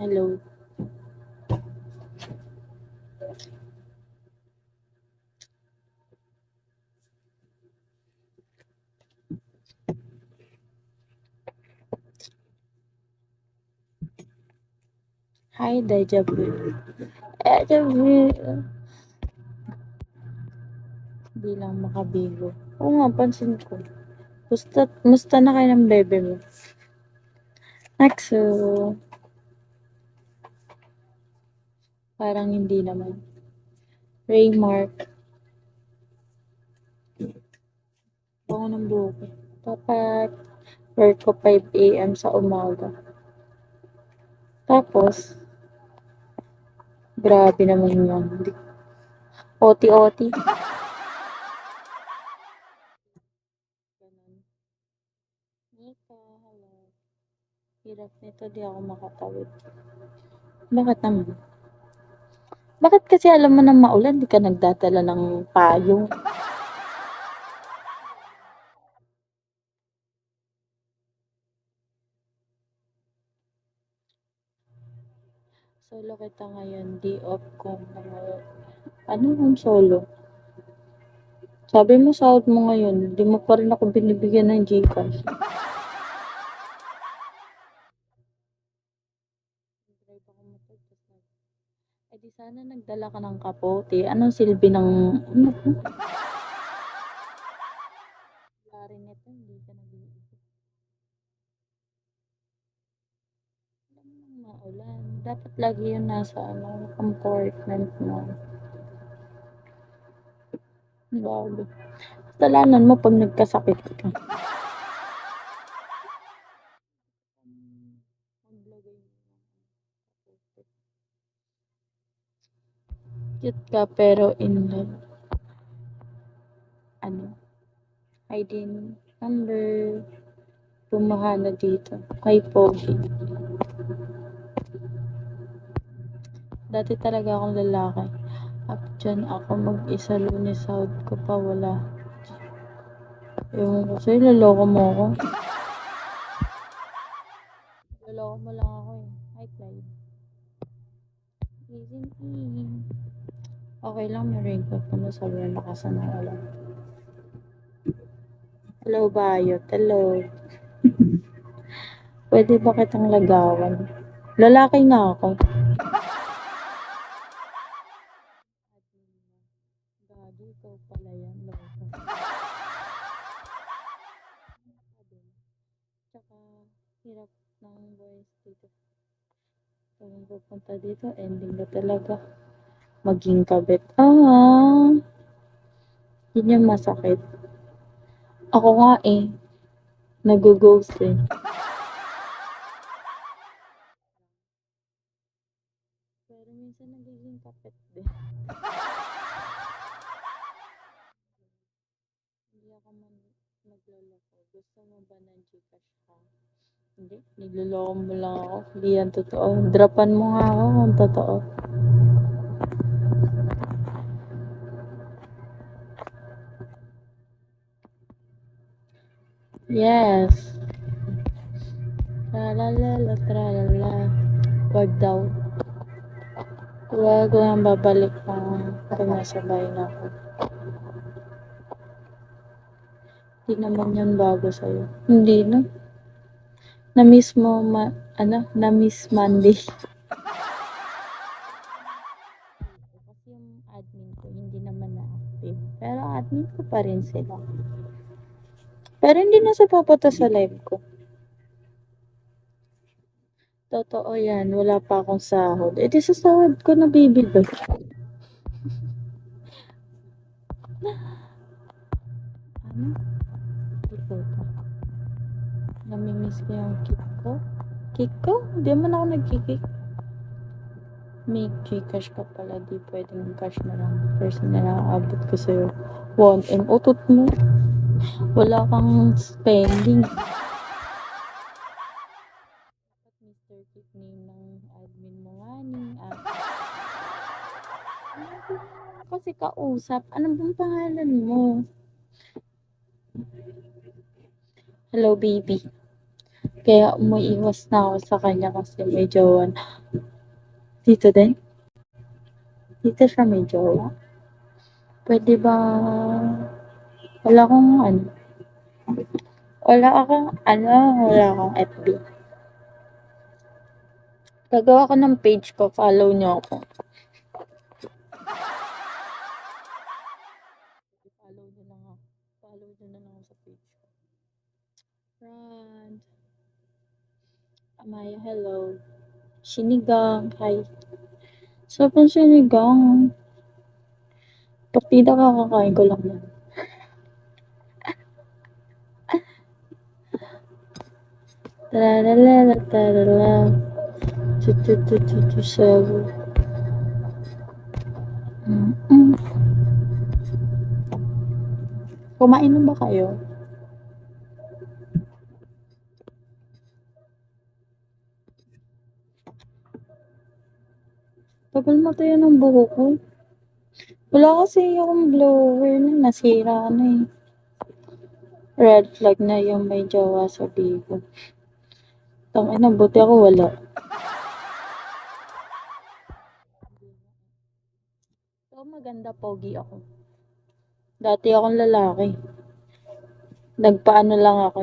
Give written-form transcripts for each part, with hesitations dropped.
Hello. Hi, Deja Vu. Deja Vu. Di lang makabigo. Oo nga, pansin ko. Musta na kayo ng bebe mo? Axo. Parang hindi naman. Raymark. Bango ng buhok ko. Dapat work ko 5 a.m. sa umaga. Tapos, grabe naman yun. OT-OT. Ganun. Nika, hello. Hirap nito, di ako makatawid. Bakit naman? Bakit kasi alam mo na maulan, di ka nagdadala ng payong? Solo kita ngayon, day off ko ngayon. Ano yung solo? Sabi mo sahod mo ngayon, di mo pa rin ako binibigyan ng GCash. Drive ako motor, di sana nagdala ka ng kapote. Anong silbi ng, ano po? Wala rin ito, hindi ka nag-iisip. Alam mo maulan. Dapat lagi yun nasa, compartment mo. Bago. Kasalanan mo pag nagkasakit ka. Maglagay mo ng kapote. Cute ka pero in love. Ano? ID number. Pumahana dito. Hi, Pogi. Dati talaga akong lalaki. At dyan ako mag-isa, Lunes sahod ko pa wala. Ewan ko sa'yo, loloko mo ako. Loloko mo lang ako eh. Hi, Clyde. Easy. Okay lang, may raincoat ko na sobrang lakas na ulan. Hello, Bayot. Hello. Pwede ba kitang lagawan? Lalaki nga ako. Gagi, ikaw pala yan. Loko. Tsaka, hirap ng boys dito. Kung pupunta dito, ending na talaga. Maging kabit. Yun yung masakit. Ako nga eh, nag-ghost eh. Pero minsan nagiging kapit din. Hindi ako nagloloko. Gusto mo ba ng Gcash ka? Hindi, niloloko mo lang ako. Hindi yan totoo. Drapan mo nga ako kung totoo. Yes. Tralalala, tralala. Wag daw. Wag lang babalik pag nasa bahay na ako. Hindi naman yan bago sa'yo. Hindi na. Na-miss mo, na-miss Monday. Kasi yung admin ko, hindi naman na-active. Pero admin ko pa rin sila. Pero hindi na sa pupunta sa live ko. Totoo yan, wala pa akong sahod. E di sa sahod ko nabibigay. Ano? Di po ito. Namimiss ko yung kick ko. Kick ko? Hindi man ako nagkikik. May Gcash ka pala, di pwedeng cash na lang. First na lang abot ko sa'yo. 1M. Utot mo. Wala kang spending. Dapat Mr. Kick name ng admin mo nga ni. Kasi kausap. Ano bang pangalan mo? Hello, baby. Kaya umiiwas na ako sa kanya kasi may jowa na. Dito din? Dito siya may jowa? Pwede ba wala akong ano, wala akong FB. Gagawa ko ng page ko, follow niyo ako. Follow niyo na lang ako sa page ko. Friend. Amaya, hello. Sinigang, hi. Sarap ng sinigang. Partida kakakain ko lang yan. Tararala, tarala. Sabu. Kumain na ba kayo? Tagal matayo ng buhok ko. Wala kasi akong blower na nasira na eh. Red flag na yung may jowa sa Bigo. Tangina, buti ako wala. So, maganda pogi ako. Dati akong lalaki. Nagpaano lang ako,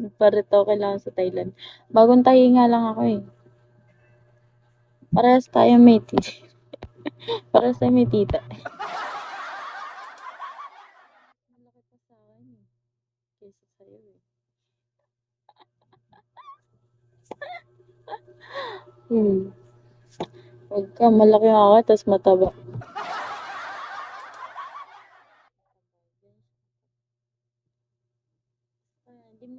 nagpa-retoke lang sa Thailand. Bagong tahi nga lang ako eh. Parehas tayo may tita. Parehas tayo may tita. Malaki pa sa akin eh. Kaysa sa'yo eh. Huwag ka, malaki ako, tas mataba.